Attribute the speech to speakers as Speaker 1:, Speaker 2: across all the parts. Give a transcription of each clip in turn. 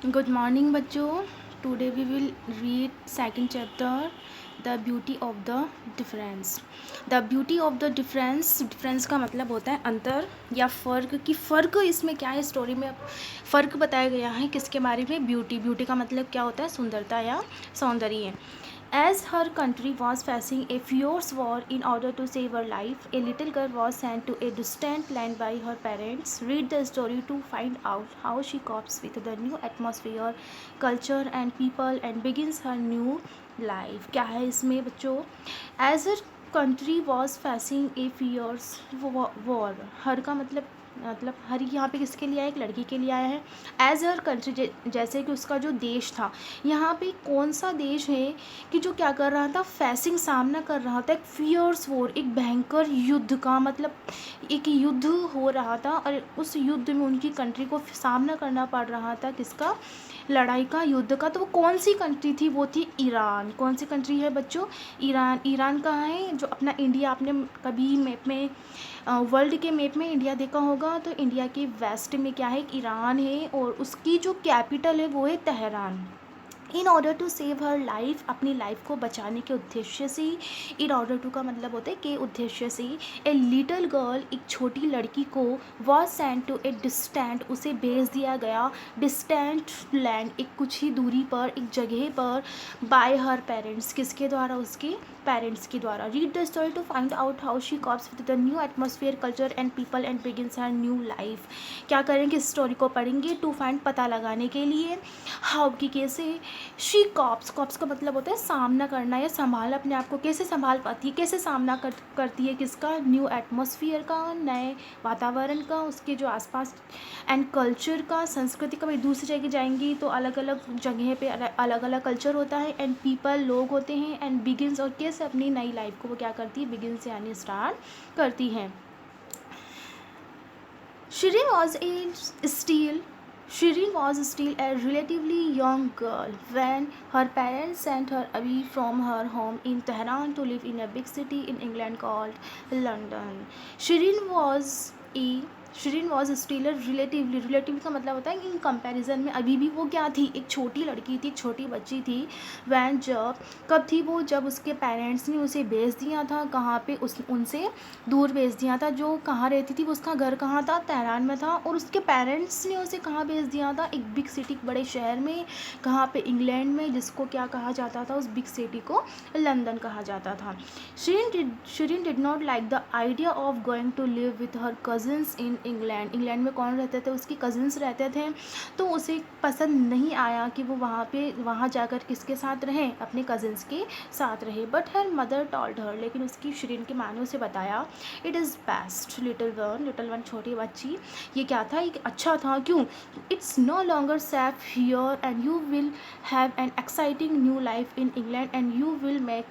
Speaker 1: Good morning बच्चों. Today we will read second chapter, The Beauty of the Difference. The beauty of the difference का मतलब होता है अंतर या फ़र्क कि फ़र्क इसमें क्या है. स्टोरी में फ़र्क बताया गया है किसके बारे में. ब्यूटी का मतलब क्या होता है, सुंदरता या सौंदर्य. As her country was facing a fierce war, in order to save her life, a little girl was sent to a distant land by her parents. Read the story to find out how she copes with the new atmosphere, culture and people and begins her new life. क्या है इसमें बच्चों? As her country was facing a fierce war. हर का मतलब हर यहाँ पे किसके लिए आया, एक लड़की के लिए आया है. एज हर कंट्री, जैसे कि उसका जो देश था. यहाँ पे कौन सा देश है कि जो क्या कर रहा था, फैसिंग सामना कर रहा था एक फियर्स वॉर, एक भयंकर युद्ध का. मतलब एक युद्ध हो रहा था और उस युद्ध में उनकी कंट्री को सामना करना पड़ रहा था. किसका? लड़ाई का, युद्ध का. तो वो कौन सी कंट्री थी? वो थी ईरान. कौन सी कंट्री है बच्चों? ईरान कहाँ है? जो अपना इंडिया, आपने कभी मैप में वर्ल्ड के मैप में इंडिया देखा होगा तो इंडिया के वेस्ट में क्या है, ईरान है. और उसकी जो कैपिटल है वो है Tehran. In order to save her life, अपनी लाइफ को बचाने के उद्देश्य से. इन ऑर्डर टू का मतलब होता है के उद्देश्य से. ए लिटिल गर्ल, एक छोटी लड़की को, was sent to a distant, उसे भेज दिया गया डिस्टेंट लैंड, एक कुछ ही दूरी पर, एक जगह पर. बाय हर पेरेंट्स, किसके द्वारा? उसके पेरेंट्स के द्वारा. Read the story to find out how she copes with the new atmosphere, culture and people and begins her new life. क्या करेंगे? इस स्टोरी को पढ़ेंगे टू फाइंड, पता लगाने के लिए. हाउ की कैसे. शी कॉप्स का मतलब होता है सामना करना या संभाल, अपने आप को कैसे संभाल पाती है, कैसे सामना करती है. किसका? न्यू एटमॉस्फेयर का, नए वातावरण का, उसके जो आसपास. एंड कल्चर का, संस्कृति का. भाई दूसरी जगह जाएंगी तो अलग अलग जगह पे अलग अलग कल्चर होता है. एंड पीपल, लोग होते हैं. एंड बिगिन्स, और कैसे अपनी नई लाइफ को वो क्या करती है, बिगिन्स यानी स्टार्ट करती हैं. Shirin was a still Shirin was still a relatively young girl when her parents sent her away from her home in Tehran to live in a big city in England called London. Shirin was a Shirin was still a relatively का मतलब होता है in comparison में. अभी भी वो क्या थी, एक छोटी लड़की थी, एक छोटी बच्ची थी. वैन जब, कब थी वो? जब उसके पेरेंट्स ने उसे भेज दिया था. कहाँ पे? उनसे दूर भेज दिया था. जो कहाँ रहती थी, उसका घर कहाँ था? तेहरान में था. और उसके पेरेंट्स ने उसे कहाँ भेज दिया था? एक बिग सिटी, बड़े शहर में. कहाँ पे? इंग्लैंड में. जिसको क्या कहा जाता था? उस बिग सिटी को लंदन कहा जाता था. Shirin did not like the idea of going to live with her cousins in England. England में कौन रहते थे? उसकी कज़न्स रहते थे. तो उसे पसंद नहीं आया कि वो वहाँ जाकर किसके साथ रहे, अपने कज़न्स के साथ रहे. But her mother told her, लेकिन उसकी शिरीन की माँ ने उसे बताया, it is best little one छोटी बच्ची, ये क्या था, एक अच्छा था. क्यों? It's no longer safe here and you will have an exciting new life in England and you will make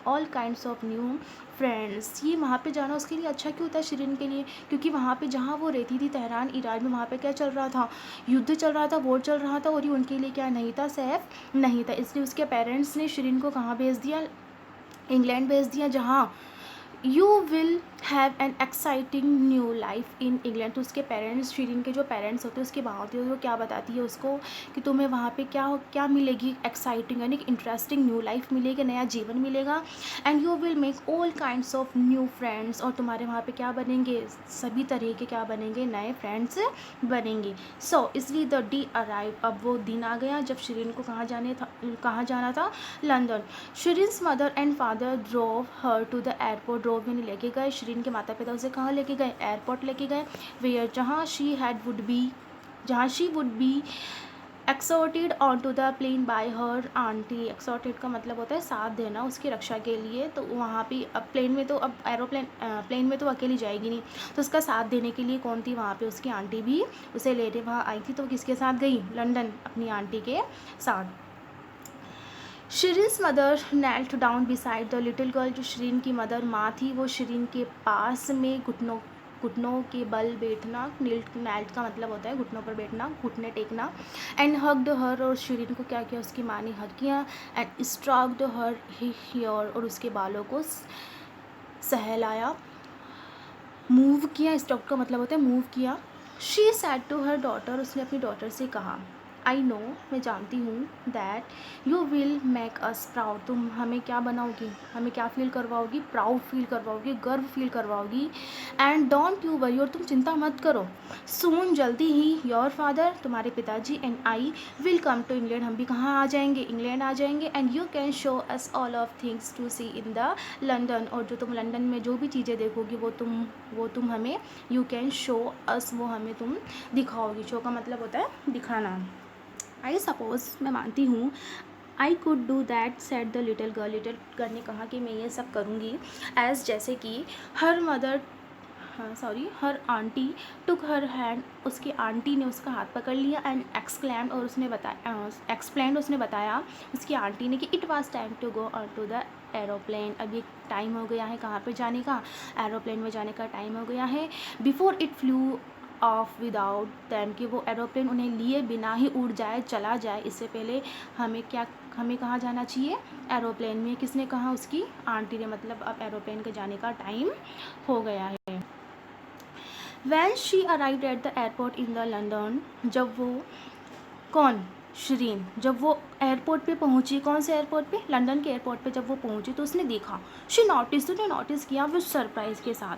Speaker 1: all kinds of new friends. ये वहाँ पे जाना उसके लिए अच्छा क्यों था शिरीन के लिए? क्योंकि वहाँ पे जहाँ वो रहती थी तेहरान ईरान में, वहाँ पे क्या चल रहा था? युद्ध चल रहा था, वॉर चल रहा था. और ये उनके लिए क्या नहीं था, सेफ नहीं था. इसलिए उसके पेरेंट्स ने शिरीन को कहाँ भेज दिया? इंग्लैंड भेज दिया, जहाँ you will have an exciting new life in England. तो उसके पेरेंट्स, शिरीन के जो पेरेंट्स होते हैं, उसकी माँ होती है, वो क्या बताती है उसको कि तुम्हें वहाँ पे क्या क्या मिलेगी, एक्साइटिंग यानी कि इंटरेस्टिंग न्यू लाइफ मिलेगी, नया जीवन मिलेगा. And you will make all kinds of new friends, और तुम्हारे वहाँ पे क्या बनेंगे, सभी तरह के क्या बनेंगे, नए फ्रेंड्स बनेंगे. सो इसलिए द डे अराइव, अब वो दिन आ गया जब शिरीन को कहाँ जाना था? London. Shireen's mother and father drove her to the airport. Drove यानी लेके गए. शिरीन के माता पिता उसे कहाँ लेके गए? एयरपोर्ट लेके गए. वेयर, जहाँ she would be escorted on to the plane by her aunty. Escorted का मतलब होता है साथ देना, उसकी रक्षा के लिए. तो वहाँ पे अब प्लेन में तो, अब प्लेन में तो अकेली जाएगी नहीं, तो उसका साथ देने के लिए कौन थी वहाँ पे? उसकी आंटी भी उसे लेने वहाँ आई थी. तो किसके साथ गई? लंदन, अपनी आंटी के साथ. Shireen's mother knelt down beside the little girl. जो शिरीन की मदर, माँ थी, वो शिरीन के पास में घुटनों के बल बैठना. नेल्ट का मतलब होता है घुटनों पर बैठना, घुटने टेकना. एंड हग्ड हर, और शिरीन को क्या किया? उसकी माँ ने हग किया. एंड स्ट्रोक्ड हर हेयर, और उसके बालों को सहलाया, मूव किया. स्ट्रोक का मतलब होता है मूव किया. She said to her daughter, उसने अपनी डॉटर से कहा, आई नो, मैं जानती हूँ, that you will make us proud, तुम हमें क्या बनाओगी, हमें क्या फील करवाओगी, प्राउड फील करवाओगी, गर्व फील करवाओगी। एंड डोंट यू वरी, और तुम चिंता मत करो, सून जल्दी ही योर फादर, तुम्हारे पिताजी, and I will come to England, हम भी कहाँ आ जाएंगे, इंग्लैंड आ जाएंगे। And you can show us all of things to see in the London, और जो तुम लंदन में जो भी चीज़ें देखोगी वो तुम हमें, यू कैन शो अस, वो हमें तुम दिखाओगी। शो का मतलब होता है दिखाना। आई सपोज, मैं मानती हूँ, I could do that, set the little girl, little girl ने कहा कि मैं ये सब करूँगी। एज जैसे कि हर मदर, हाँ सॉरी, हर आंटी टुक हर हैंड, उसकी आंटी ने उसका हाथ पकड़ लिया। एंड एक्सक्लेम्ड, और उसने बताया, एक्सप्लेंड, उसने बताया उसकी आंटी ने कि it was time to go on to the aeroplane, अभी टाइम हो गया है कहाँ पे जाने का, एरोप्लेन में जाने का टाइम हो गया है। Before it flew off without them, कि वो एरोप्लेन उन्हें लिए बिना ही उड़ जाए, चला जाए, इससे पहले हमें कहाँ जाना चाहिए, एरोप्लेन में। किसने कहा, उसकी आंटी ने, मतलब अब एरोप्लेन के जाने का टाइम हो गया है। When she arrived at the airport in the London, जब वो, कौन, शरीन, जब वो एयरपोर्ट पे पहुंची, कौन से एयरपोर्ट पे, लंदन के एयरपोर्ट पे जब वो पहुंची तो उसने देखा, शी नोटिस, उसने नोटिस किया विद सरप्राइज के साथ,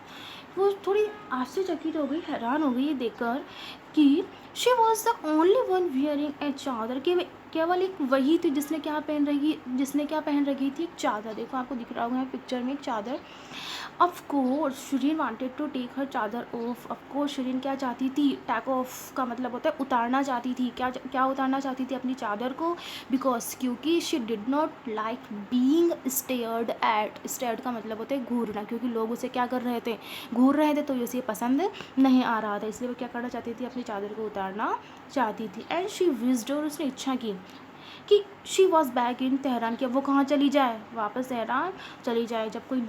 Speaker 1: वो थोड़ी आश्चर्यचकित हो गई, हैरान हो गई ये देखकर कि she was the only one wearing a chadar, केवल एक वही थी जिसने क्या पहन रखी थी, एक चादर। देखो आपको दिख रहा होगा पिक्चर में एक चादर। Of course Shirin wanted to take her chadar off, of course Shirin क्या चाहती थी, टेक ऑफ का मतलब होता है उतारना चाहती थी, क्या उतारना चाहती थी, अपनी चादर को। बिकॉज, क्योंकि she did not like being stared at, stared का मतलब होता है घूरना, क्योंकि लोग उसे क्या कर रहे थे, घूर रहे थे, तो उसे पसंद नहीं आ रहा था, इसलिए वो क्या करना चाहती थी, अपनी चादर को उतारना चाहती थी। एंड शी विज्ड, और उसने इच्छा की कि she was back in Tehran, कि अब वो कहाँ चली जाए, वापस तेहरान चली जाए। जब कोई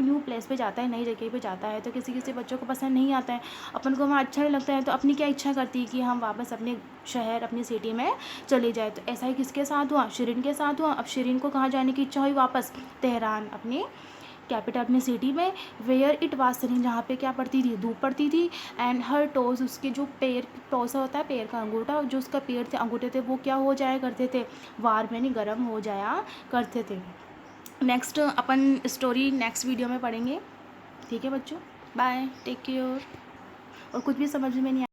Speaker 1: न्यू प्लेस पे जाता है, नई जगह पे जाता है, तो किसी किसी बच्चों को पसंद नहीं आता है, अपन को वहाँ अच्छा नहीं लगता है, तो अपनी क्या इच्छा करती है कि हम वापस अपने शहर, अपनी सिटी में चले जाए। तो ऐसा ही किसके साथ हुआ, शिरीन के साथ हुआ। अब शिरीन को कहाँ जाने की इच्छा हुई, वापस तेहरान, अपने कैपिटल, अपनी सिटी में। वेयर इट वाज सनी, जहाँ पे क्या पड़ती थी, धूप पड़ती थी। एंड हर टोज, उसके जो पैर, टोसा होता है पैर का अंगूठा, जो उसका पैर थे, अंगूठे थे, वो क्या हो जाया करते थे, वार में नहीं, गर्म हो जाया करते थे। नेक्स्ट अपन स्टोरी नेक्स्ट वीडियो में पढ़ेंगे। ठीक है बच्चों, बाय, टेक केयर। और कुछ भी समझ में नहीं